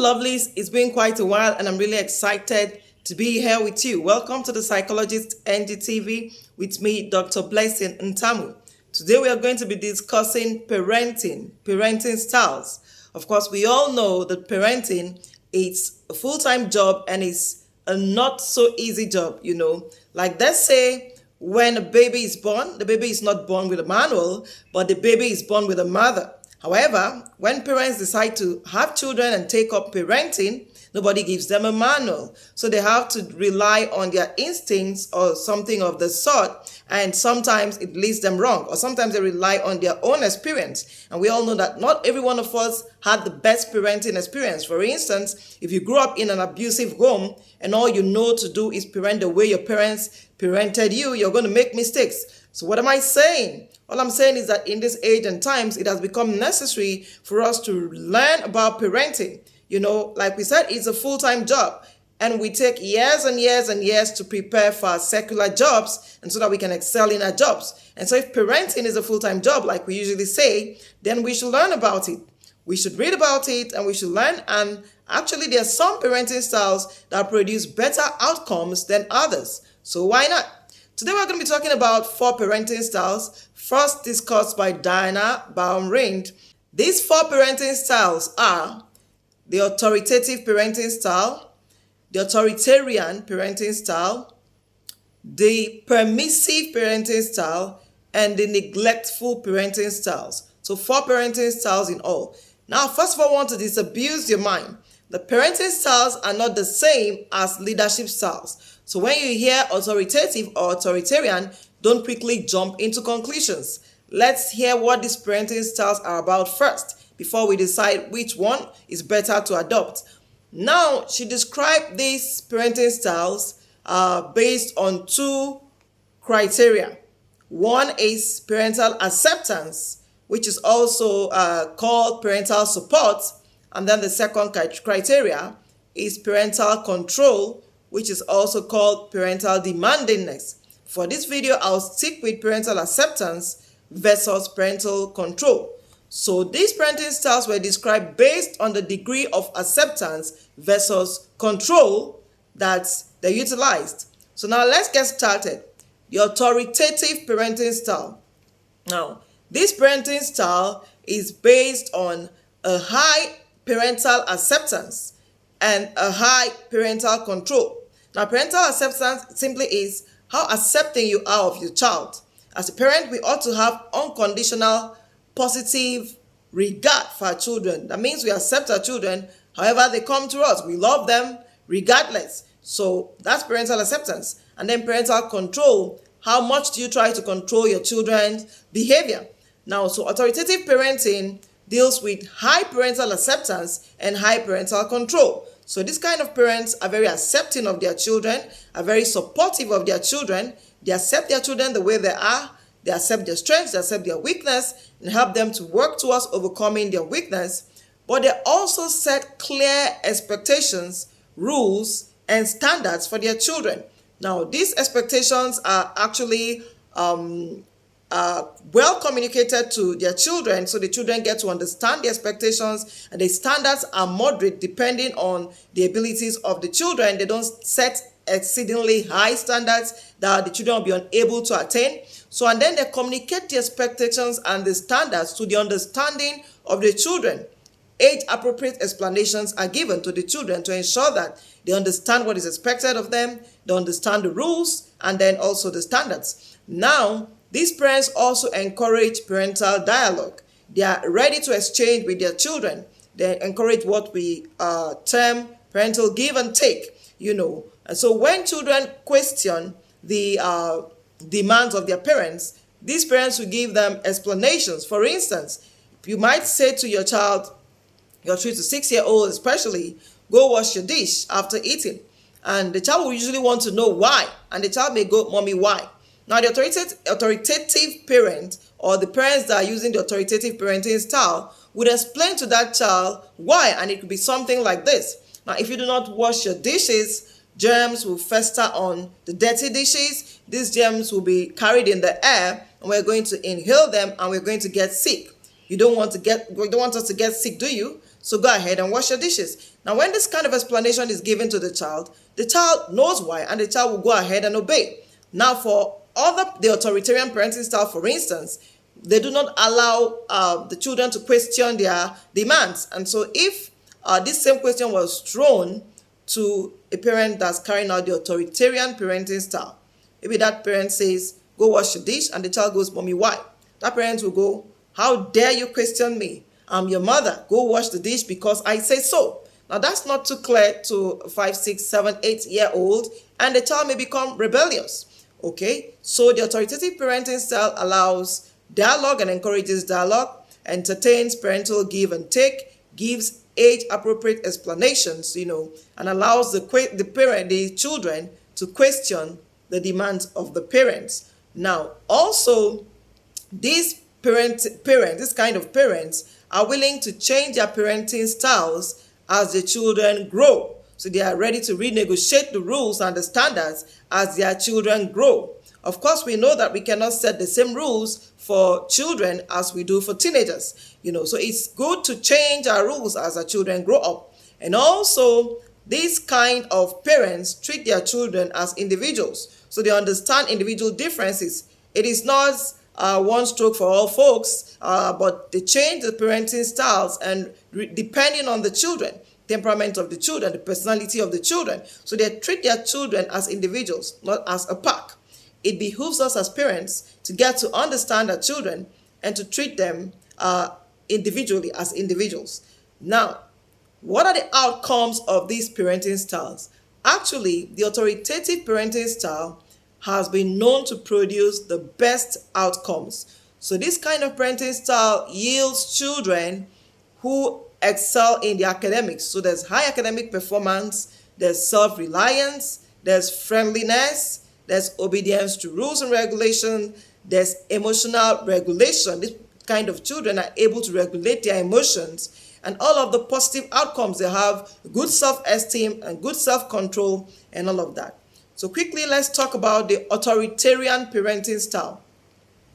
lovelies. It's been quite a while and I'm really excited to be here with you. Welcome to the Psychologist NGTV with me, Dr. Blessing Ntamu. Today we are going to be discussing parenting styles. Of course, we all know that parenting is a full-time job and it's a not so easy job, Like let's say when a baby is born, the baby is not born with a manual, but the baby is born with a mother. However, when parents decide to have children and take up parenting, nobody gives them a manual. So they have to rely on their instincts or something of the sort. And sometimes it leads them wrong. Or sometimes they rely on their own experience. And we all know that not every one of us had the best parenting experience. For instance, if you grew up in an abusive home and all you know to do is parent the way your parents parented you, you're going to make mistakes. So what am I saying? All I'm saying is that in this age and times, it has become necessary for us to learn about parenting. Like we said, it's a full-time job. And we take years and years and years to prepare for our secular jobs and so that we can excel in our jobs. And so if parenting is a full-time job, like we usually say, then we should learn about it. We should read about it and we should learn. And actually, there are some parenting styles that produce better outcomes than others. So why not? Today we're going to be talking about 4 parenting styles, first discussed by Diana Baumrind. These 4 parenting styles are the authoritative parenting style, the authoritarian parenting style, the permissive parenting style, and the neglectful parenting styles. So 4 parenting styles in all. Now, first of all, I want to disabuse your mind. The parenting styles are not the same as leadership styles. So when you hear authoritative or authoritarian, don't quickly jump into conclusions. Let's hear what these parenting styles are about first before we decide which one is better to adopt. Now, she described these parenting styles based on 2 criteria. One is parental acceptance, which is also called parental support. And then the second criteria is parental control, which is also called parental demandingness. For this video, I'll stick with parental acceptance versus parental control. So these parenting styles were described based on the degree of acceptance versus control that they utilized. So now let's get started. The authoritative parenting style. Now, this parenting style is based on a high parental acceptance and a high parental control. Now, parental acceptance simply is how accepting you are of your child. As a parent, we ought to have unconditional, positive regard for our children. That means we accept our children however they come to us. We love them regardless. So that's parental acceptance. And then parental control. How much do you try to control your children's behavior? Now, so authoritative parenting deals with high parental acceptance and high parental control. So this kind of parents are very accepting of their children, are very supportive of their children. They accept their children the way they are. They accept their strengths, they accept their weakness, and help them to work towards overcoming their weakness. But they also set clear expectations, rules, and standards for their children. Now, these expectations are actually well communicated to their children, so the children get to understand the expectations, and the standards are moderate depending on the abilities of the children. They don't set exceedingly high standards that the children will be unable to attain. So, and then they communicate the expectations and the standards to the understanding of the children. Age-appropriate explanations are given to the children to ensure that they understand what is expected of them, they understand the rules, and then also the standards. Now, these parents also encourage parental dialogue. They are ready to exchange with their children. They encourage what we term parental give and take, And so when children question the demands of their parents, these parents will give them explanations. For instance, you might say to your child, your 3 to 6-year-old especially, go wash your dish after eating. And the child will usually want to know why. And the child may go, Mommy, why? Now, the authoritative parent or the parents that are using the authoritative parenting style would explain to that child why, and it could be something like this. Now, if you do not wash your dishes, germs will fester on the dirty dishes. These germs will be carried in the air, and we're going to inhale them, and we're going to get sick. You don't want us to get sick, do you? So go ahead and wash your dishes. Now, when this kind of explanation is given to the child knows why, and the child will go ahead and obey. Now, for the authoritarian parenting style, for instance, they do not allow the children to question their demands. And so if this same question was thrown to a parent that's carrying out the authoritarian parenting style, maybe that parent says, go wash your dish, and the child goes, mommy, why? That parent will go, how dare you question me? I'm your mother. Go wash the dish because I say so. Now, that's not too clear to a 5, 6, 7, 8-year-old, and the child may become rebellious. Okay, so the authoritative parenting style allows dialogue and encourages dialogue, entertains parental give and take, gives age-appropriate explanations, and allows the children to question the demands of the parents. Now, also, this kind of parents are willing to change their parenting styles as the children grow. So they are ready to renegotiate the rules and the standards as their children grow. Of course, we know that we cannot set the same rules for children as we do for teenagers. So it's good to change our rules as our children grow up. And also, these kind of parents treat their children as individuals. So they understand individual differences. It is not one stroke for all folks, but they change the parenting styles and depending on the children, temperament of the children, the personality of the children. So they treat their children as individuals, not as a pack. It behooves us as parents to get to understand our children and to treat them individually as individuals. Now, what are the outcomes of these parenting styles? Actually, the authoritative parenting style has been known to produce the best outcomes. So this kind of parenting style yields children who excel in the academics. So there's high academic performance, there's self-reliance, there's friendliness, there's obedience to rules and regulations, there's emotional regulation. This kind of children are able to regulate their emotions, and all of the positive outcomes they have, good self-esteem and good self-control and all of that. So quickly, let's talk about the authoritarian parenting style.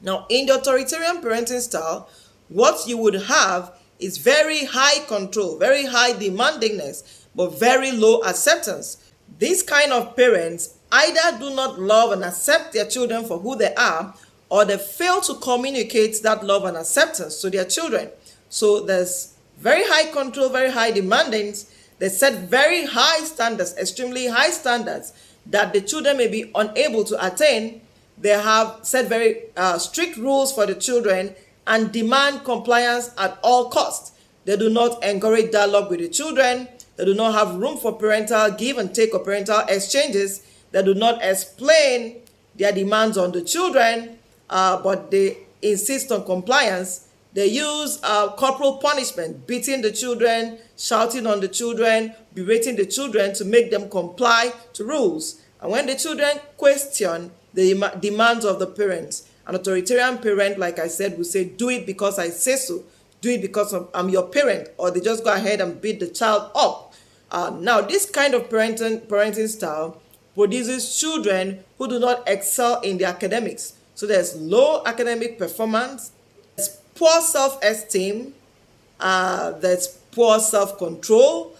Now, in the authoritarian parenting style, what you would have is very high control, very high demandingness, but very low acceptance. These kind of parents either do not love and accept their children for who they are, or they fail to communicate that love and acceptance to their children. So there's very high control, very high demandings. They set very high standards, extremely high standards that the children may be unable to attain. They have set very strict rules for the children and demand compliance at all costs. They do not encourage dialogue with the children. They do not have room for parental give and take or parental exchanges. They do not explain their demands on the children, but they insist on compliance. They use corporal punishment, beating the children, shouting on the children, berating the children to make them comply to rules. And when the children question the demands of the parents, an authoritarian parent, like I said, will say, do it because I say so. Do it because I'm your parent. Or they just go ahead and beat the child up. Now, this kind of parenting style produces children who do not excel in the academics. So there's low academic performance, there's poor self-esteem, there's poor self-control,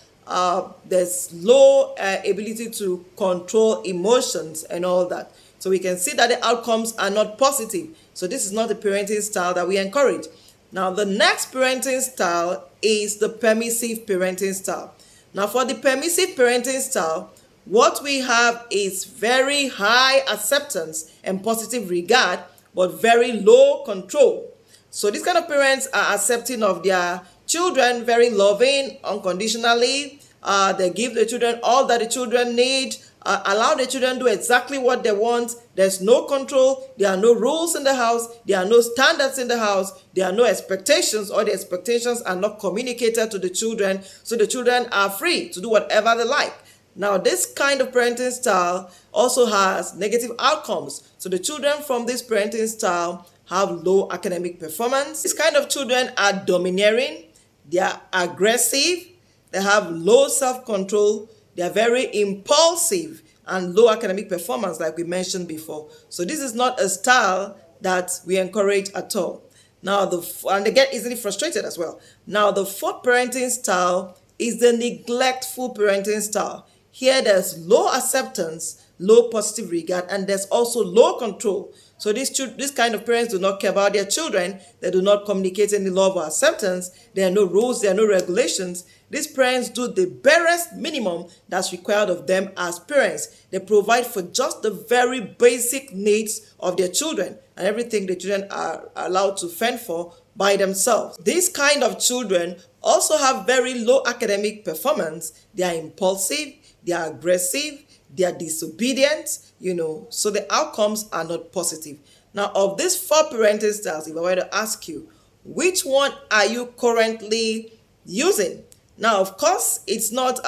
there's low ability to control emotions and all that. So we can see that the outcomes are not positive. So this is not the parenting style that we encourage. Now, the next parenting style is the permissive parenting style. Now, for the permissive parenting style, what we have is very high acceptance and positive regard, but very low control. So these kind of parents are accepting of their children, very loving, unconditionally. They give the children all that the children need, allow the children to do exactly what they want. There's no control. There are no rules in the house. There are no standards in the house. There are no expectations, or the expectations are not communicated to the children. So the children are free to do whatever they like. Now, this kind of parenting style also has negative outcomes. So the children from this parenting style have low academic performance. These kind of children are domineering. They are aggressive. They have low self-control. They are very impulsive and low academic performance, like we mentioned before. So this is not a style that we encourage at all. Now, and they get easily frustrated as well. Now, the fourth parenting style is the neglectful parenting style. Here, there's low acceptance, low positive regard, and there's also low control. So this kind of parents do not care about their children. They do not communicate any love or acceptance. There are no rules. There are no regulations. These parents do the barest minimum that's required of them as parents. They provide for just the very basic needs of their children, and everything the children are allowed to fend for by themselves. These kind of children also have very low academic performance. They are impulsive, they are aggressive, they are disobedient, so the outcomes are not positive. Now, of these four parenting styles, if I were to ask you, which one are you currently using? Now, of course, it's not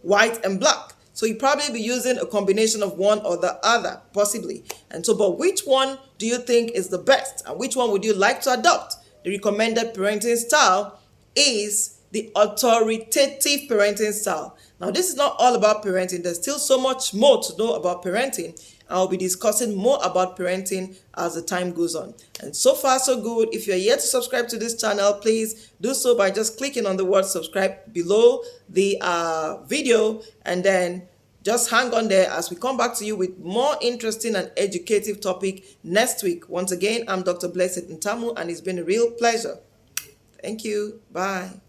white and black. So you probably be using a combination of one or the other, possibly. And so, but which one do you think is the best? And which one would you like to adopt? The recommended parenting style is the authoritative parenting style. Now, this is not all about parenting. There's still so much more to know about parenting. I'll be discussing more about parenting as the time goes on. And so far, so good. If you're yet to subscribe to this channel, please do so by just clicking on the word subscribe below the video, and then just hang on there as we come back to you with more interesting and educative topic next week. Once again, I'm Dr. Blessed Ntamu, and it's been a real pleasure. Thank you. Bye.